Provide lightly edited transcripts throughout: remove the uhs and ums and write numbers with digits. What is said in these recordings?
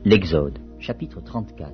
L'Exode, chapitre 34.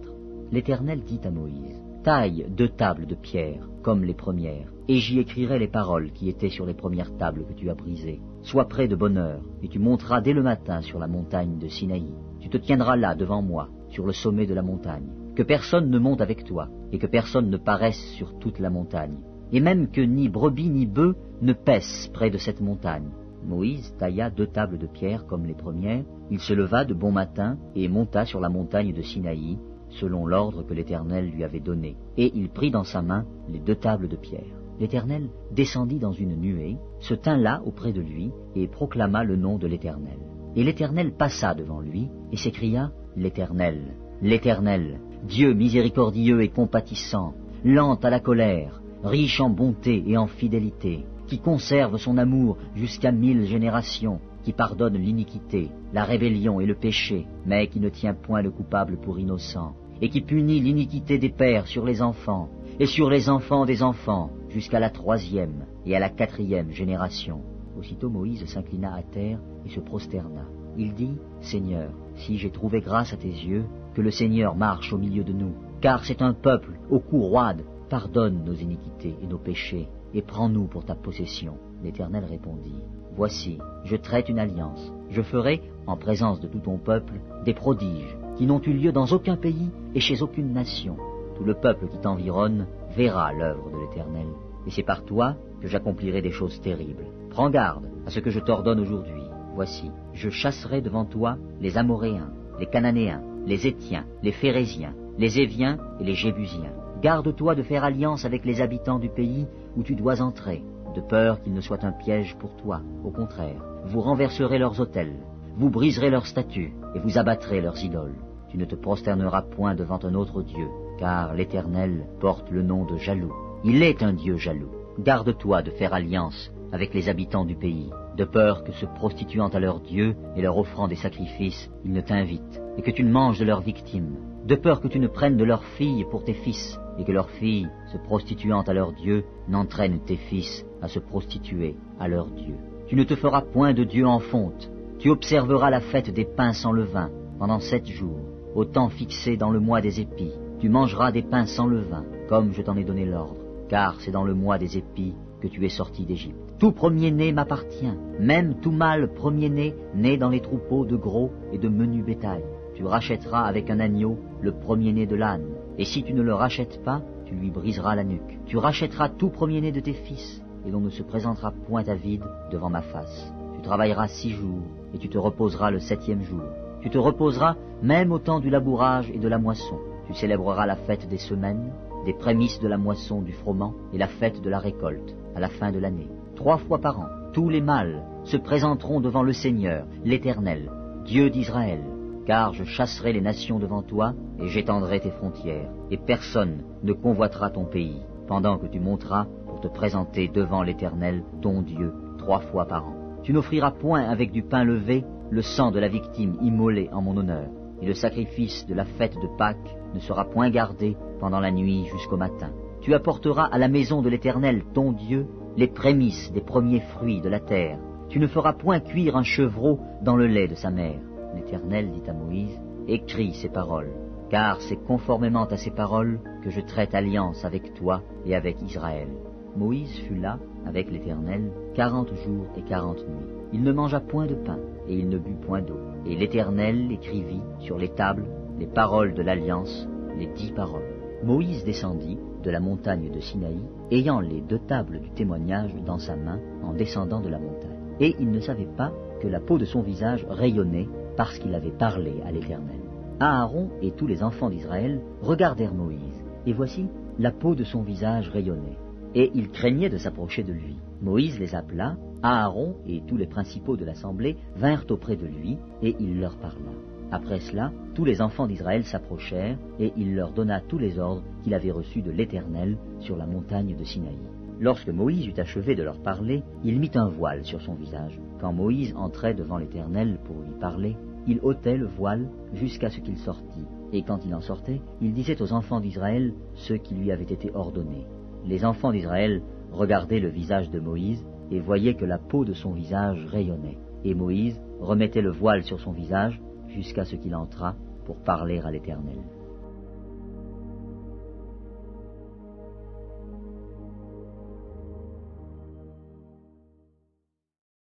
L'Éternel dit à Moïse, « Taille 2 tables de pierre, comme les premières, et j'y écrirai les paroles qui étaient sur les premières tables que tu as brisées. Sois prêt de bonne heure, et tu monteras dès le matin sur la montagne de Sinaï. Tu te tiendras là devant moi, sur le sommet de la montagne. Que personne ne monte avec toi, et que personne ne paraisse sur toute la montagne. Et même que ni brebis ni bœufs ne paissent près de cette montagne. » Moïse tailla 2 tables de pierre comme les premières, il se leva de bon matin et monta sur la montagne de Sinaï, selon l'ordre que l'Éternel lui avait donné, et il prit dans sa main les 2 tables de pierre. L'Éternel descendit dans une nuée, se tint là auprès de lui, et proclama le nom de l'Éternel. Et l'Éternel passa devant lui, et s'écria, « L'Éternel, l'Éternel, Dieu miséricordieux et compatissant, lent à la colère, riche en bonté et en fidélité, qui conserve son amour jusqu'à 1000 générations, qui pardonne l'iniquité, la rébellion et le péché, mais qui ne tient point le coupable pour innocent, et qui punit l'iniquité des pères sur les enfants, et sur les enfants des enfants, jusqu'à la 3e et à la 4e génération. » Aussitôt Moïse s'inclina à terre et se prosterna. Il dit, « Seigneur, si j'ai trouvé grâce à tes yeux, que le Seigneur marche au milieu de nous, car c'est un peuple au cou roide. Pardonne nos iniquités et nos péchés, et prends-nous pour ta possession. » L'Éternel répondit, « Voici, je traite une alliance. Je ferai, en présence de tout ton peuple, des prodiges qui n'ont eu lieu dans aucun pays et chez aucune nation. Tout le peuple qui t'environne verra l'œuvre de l'Éternel. Et c'est par toi que j'accomplirai des choses terribles. Prends garde à ce que je t'ordonne aujourd'hui. Voici, je chasserai devant toi les Amoréens, les Cananéens, les Héthiens, les Phéréziens, les Éviens et les Jébusiens. Garde-toi de faire alliance avec les habitants du pays où tu dois entrer, de peur qu'il ne soit un piège pour toi. Au contraire, vous renverserez leurs autels, vous briserez leurs statues et vous abattrez leurs idoles. Tu ne te prosterneras point devant un autre Dieu, car l'Éternel porte le nom de jaloux. Il est un Dieu jaloux. Garde-toi de faire alliance avec les habitants du pays, de peur que se prostituant à leurs dieux et leur offrant des sacrifices, ils ne t'invitent, et que tu ne manges de leurs victimes, de peur que tu ne prennes de leurs filles pour tes fils, et que leurs filles, se prostituant à leurs dieux, n'entraînent tes fils à se prostituer à leurs dieux. Tu ne te feras point de Dieu en fonte. Tu observeras la fête des pains sans levain pendant 7 jours, au temps fixé dans le mois des épis. Tu mangeras des pains sans levain, comme je t'en ai donné l'ordre, car c'est dans le mois des épis que tu es sorti d'Égypte. Tout premier-né m'appartient, même tout mâle premier-né né dans les troupeaux de gros et de menu bétail. Tu rachèteras avec un agneau le premier-né de l'âne, et si tu ne le rachètes pas, tu lui briseras la nuque. Tu rachèteras tout premier-né de tes fils, et l'on ne se présentera point à vide devant ma face. Tu travailleras 6 jours, et tu te reposeras le 7e jour. Tu te reposeras même au temps du labourage et de la moisson. Tu célébreras la fête des semaines, des prémices de la moisson du froment, et la fête de la récolte, à la fin de l'année. 3 fois par an, tous les mâles se présenteront devant le Seigneur, l'Éternel, Dieu d'Israël. Car je chasserai les nations devant toi, et j'étendrai tes frontières, et personne ne convoitera ton pays, pendant que tu monteras pour te présenter devant l'Éternel, ton Dieu, 3 fois par an. Tu n'offriras point avec du pain levé le sang de la victime immolée en mon honneur, et le sacrifice de la fête de Pâques ne sera point gardé pendant la nuit jusqu'au matin. Tu apporteras à la maison de l'Éternel, ton Dieu, les prémices des premiers fruits de la terre. Tu ne feras point cuire un chevreau dans le lait de sa mère. L'Éternel dit à Moïse, « Écris ces paroles, car c'est conformément à ces paroles que je traite alliance avec toi et avec Israël. » Moïse fut là, avec l'Éternel, 40 jours et 40 nuits. Il ne mangea point de pain, et il ne but point d'eau. Et l'Éternel écrivit sur les tables les paroles de l'alliance, les 10 paroles. Moïse descendit de la montagne de Sinaï, ayant les 2 tables du témoignage dans sa main en descendant de la montagne. Et il ne savait pas que la peau de son visage rayonnait parce qu'il avait parlé à l'Éternel. Aaron et tous les enfants d'Israël regardèrent Moïse, et voici, la peau de son visage rayonnait. Et ils craignaient de s'approcher de lui. Moïse les appela, Aaron et tous les principaux de l'assemblée vinrent auprès de lui, et il leur parla. Après cela, tous les enfants d'Israël s'approchèrent, et il leur donna tous les ordres qu'il avait reçus de l'Éternel sur la montagne de Sinaï. Lorsque Moïse eut achevé de leur parler, il mit un voile sur son visage. Quand Moïse entrait devant l'Éternel pour lui parler, il ôtait le voile jusqu'à ce qu'il sortît. Et quand il en sortait, il disait aux enfants d'Israël ce qui lui avait été ordonné. Les enfants d'Israël regardaient le visage de Moïse et voyaient que la peau de son visage rayonnait. Et Moïse remettait le voile sur son visage jusqu'à ce qu'il entrât pour parler à l'Éternel.